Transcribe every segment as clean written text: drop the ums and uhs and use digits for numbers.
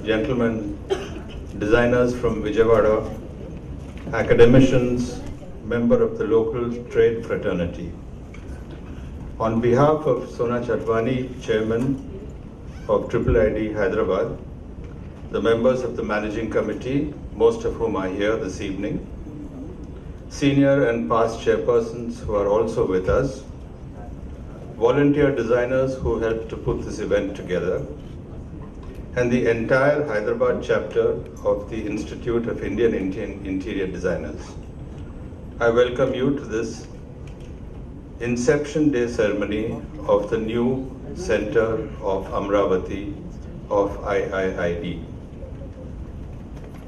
Gentlemen, designers from Vijayawada, academicians, member of the local trade fraternity. On behalf of Sona Chadwani, Chairman of IIID Hyderabad, the members of the Managing Committee, most of whom are here this evening, senior and past chairpersons who are also with us, volunteer designers who helped to put this event together, and the entire Hyderabad chapter of the Institute of Indian Interior Designers. I welcome you to this Inception Day ceremony of the new Center of Amravati of IIID.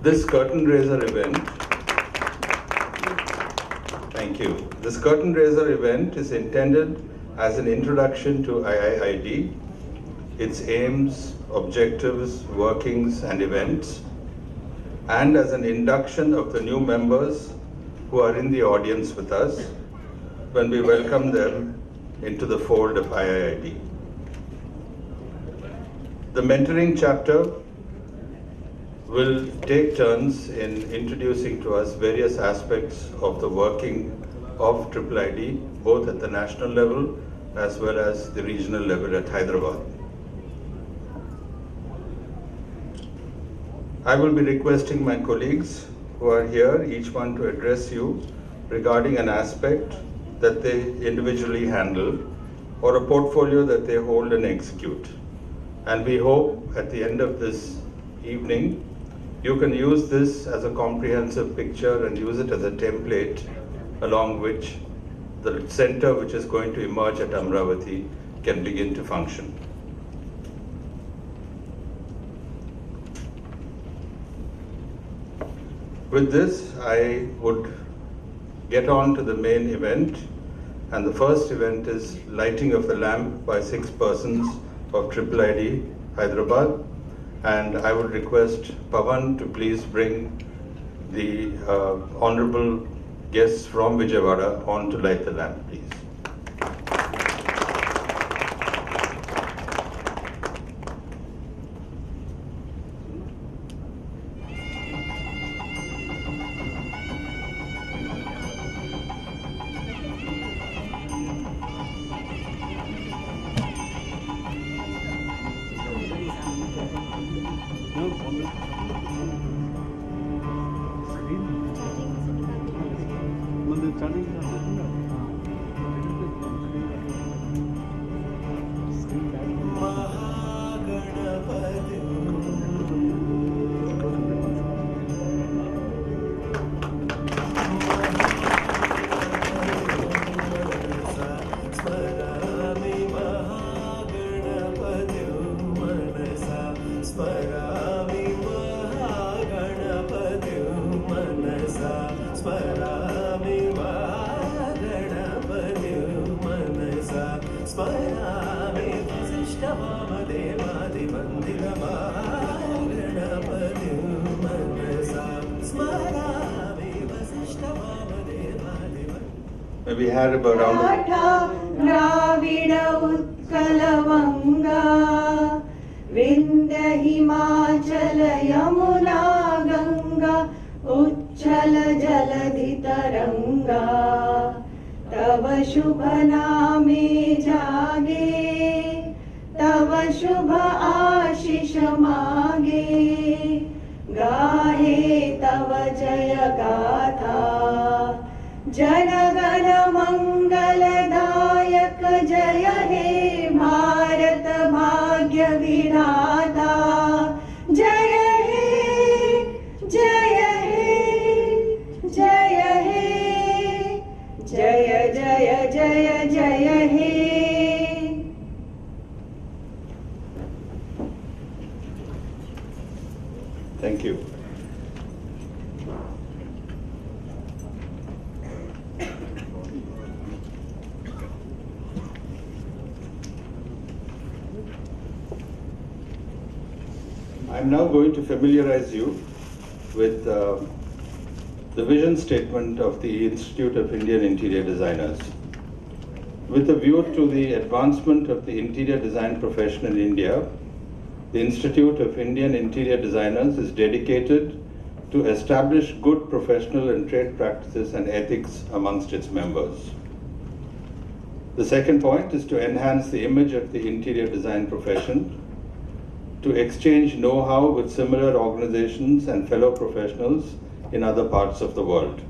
This curtain raiser event, thank you. This curtain raiser event is intended as an introduction to IIID, its aims, objectives, workings, and events, and as an induction of the new members who are in the audience with us when we welcome them into the fold of IIID. The mentoring chapter will take turns in introducing to us various aspects of the working of IIID, both at the national level as well as the regional level at Hyderabad. I will be requesting my colleagues who are here, each one to address you regarding an aspect that they individually handle or a portfolio that they hold and execute. And we hope at the end of this evening, you can use this as a comprehensive picture and use it as a template along which the center which is going to emerge at Amravati can begin to function. With this, I would get on to the main event, and the first event is lighting of the lamp by 6 persons of IIID Hyderabad, and I would request Pavan to please bring the honorable guests from Vijayawada on to light the lamp, please. Spara me, Vishta Vama Deva Divandiga Ganapatyum We had about around Dravida Utkalavanga Vindya Himachala Yamuna Ganga Uchchala Jaladhi Taranga Tava Shubha Name Jage Tava Shubha Ashisha Mage Gahe Tava Jaya Gatha Janagana Mangaladayak Jaya He Bharat Bhagya Vidhata Jaya He Jaya He Jaya He Jaya Jaya Jaya Jaya He. Thank you. I'm now going to familiarize you with the vision statement of the Institute of Indian Interior Designers. With a view to the advancement of the interior design profession in India, the Institute of Indian Interior Designers is dedicated to establish good professional and trade practices and ethics amongst its members. The second point is to enhance the image of the interior design profession, to exchange know-how with similar organizations and fellow professionals in other parts of the world.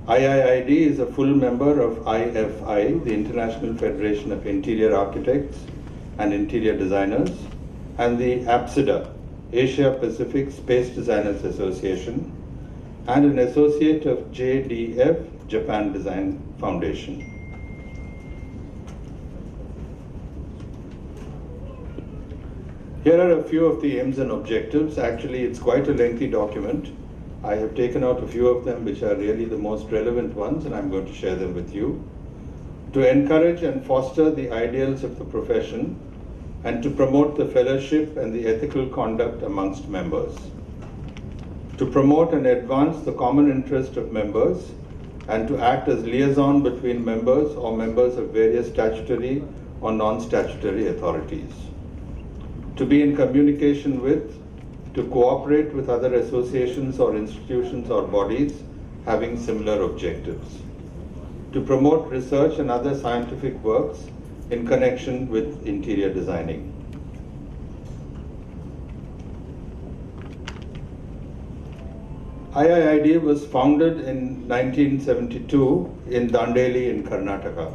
IIID is a full member of IFI, the International Federation of Interior Architects and Interior Designers, and the APSIDA, Asia Pacific Space Designers Association, and an associate of JDF, Japan Design Foundation. Here are a few of the aims and objectives. Actually, it's quite a lengthy document. I have taken out a few of them which are really the most relevant ones, and I'm going to share them with you. To encourage and foster the ideals of the profession and to promote the fellowship and the ethical conduct amongst members. To promote and advance the common interest of members and to act as liaison between members or members of various statutory or non-statutory authorities. To be in communication with, to cooperate with other associations or institutions or bodies having similar objectives. To promote research and other scientific works in connection with interior designing. IIID was founded in 1972 in Dandeli in Karnataka.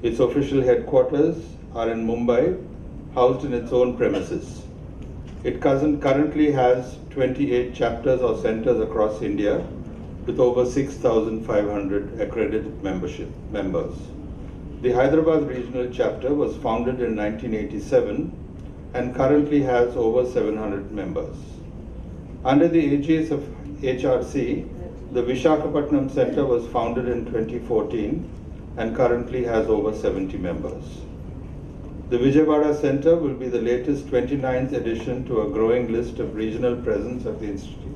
Its official headquarters are in Mumbai, housed in its own premises. It currently has 28 chapters or centers across India with over 6,500 accredited members. The Hyderabad regional chapter was founded in 1987 and currently has over 700 members. Under the aegis of HRC, the Visakhapatnam Center was founded in 2014 and currently has over 70 members. The VIJAYAWADA Center will be the latest 29th addition to a growing list of regional presence of the Institute.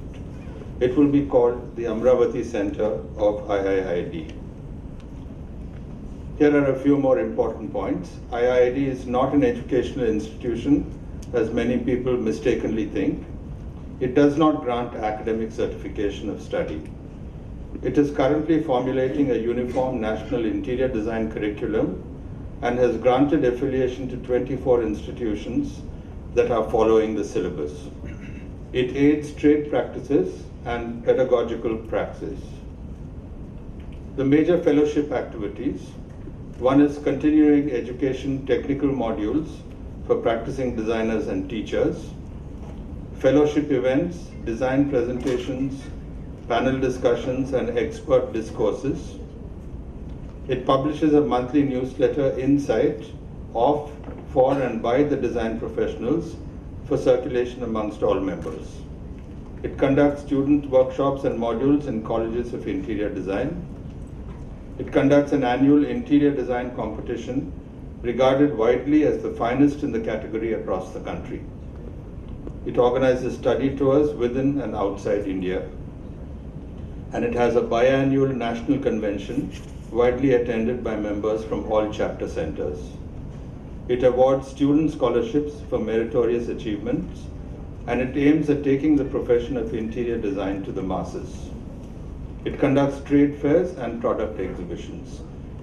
It will be called the Amravati Center of IIID. Here are a few more important points. IIID is not an educational institution, as many people mistakenly think. It does not grant academic certification of study. It is currently formulating a uniform national interior design curriculum and has granted affiliation to 24 institutions that are following the syllabus. It aids trade practices and pedagogical praxis. The major fellowship activities: one is continuing education technical modules for practicing designers and teachers, fellowship events, design presentations, panel discussions, and expert discourses. It publishes a monthly newsletter, Insight, of, for, and by the design professionals for circulation amongst all members. It conducts student workshops and modules in colleges of interior design. It conducts an annual interior design competition regarded widely as the finest in the category across the country. It organizes study tours within and outside India. And it has a biannual national convention widely attended by members from all chapter centers. It awards student scholarships for meritorious achievements, and it aims at taking the profession of interior design to the masses. It conducts trade fairs and product exhibitions.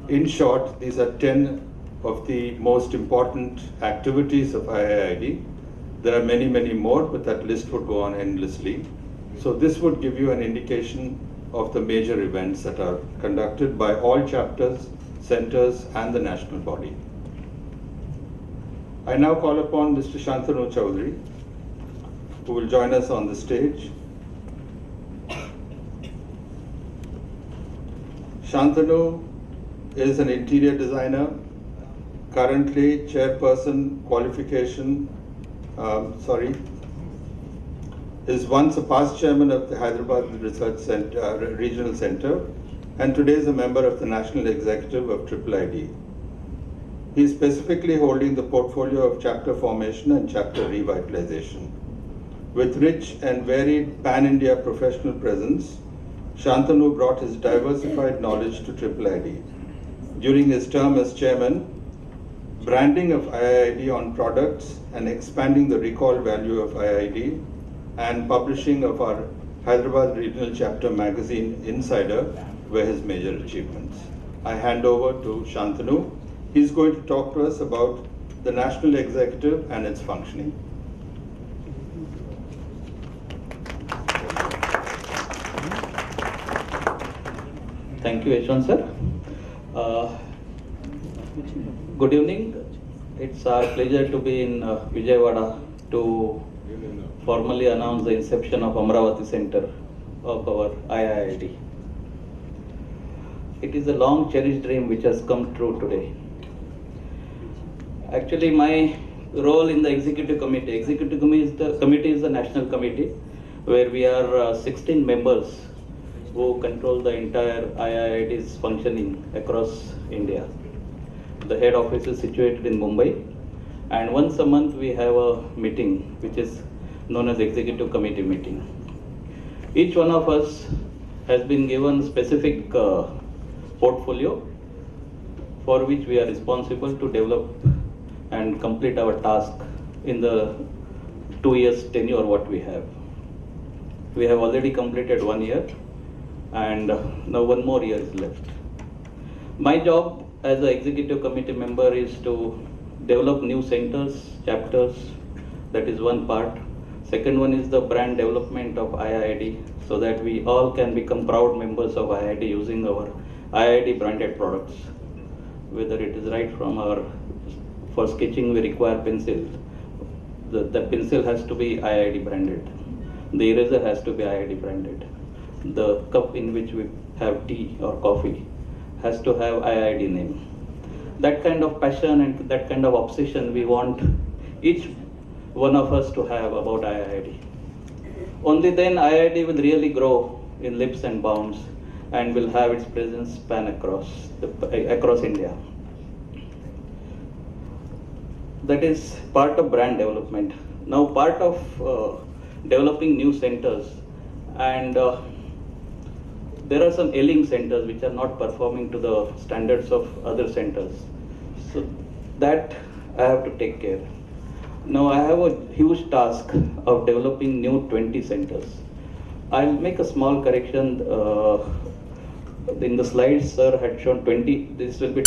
In short, these are 10 of the most important activities of IIID. There are many, many more, but that list would go on endlessly. So this would give you an indication of the major events that are conducted by all chapters, centers, and the national body. I now call upon Mr. Shantanu Chowdhury, who will join us on the stage. Shantanu is an interior designer, currently chairperson qualification, is once a past chairman of the Hyderabad Research Center, Regional Center, and today is a member of the National Executive of IIID. He is specifically holding the portfolio of chapter formation and chapter revitalization. With rich and varied pan-India professional presence, Shantanu brought his diversified knowledge to IIID. During his term as chairman, branding of IIID on products and expanding the recall value of IIID, and publishing of our Hyderabad Regional Chapter magazine, Insider, were his major achievements. I hand over to Shantanu. He's going to talk to us about the National Executive and its functioning. Thank you, Yashwant sir. Good evening. It's our pleasure to be in Vijayawada to formally announce the inception of Amravati Center of our IIID. It is a long cherished dream which has come true today. Actually, my role in the executive committee is the national committee where we are 16 members who control the entire IIID's functioning across India. The head office is situated in Mumbai, and once a month we have a meeting which is known as executive committee meeting. Each one of us has been given specific portfolio for which we are responsible to develop and complete our task in the 2 years tenure what we have. We have already completed 1 year, and now 1 more year is left. My job as an executive committee member is to develop new centers, chapters. That is one part. Second one is the brand development of IIID, so that we all can become proud members of IIID using our IIID branded products. Whether it is right from for sketching we require pencil. The pencil has to be IIID branded. The eraser has to be IIID branded. The cup in which we have tea or coffee has to have IIID name. That kind of passion and that kind of obsession we want each one of us to have about IIID. Only then IIID will really grow in leaps and bounds and will have its presence span across India. That is part of brand development. Now part of developing new centers, and there are some ailing centers which are not performing to the standards of other centers. So that I have to take care. Now I have a huge task of developing new 20 centers. I'll make a small correction. In the slides, sir had shown 20. This will be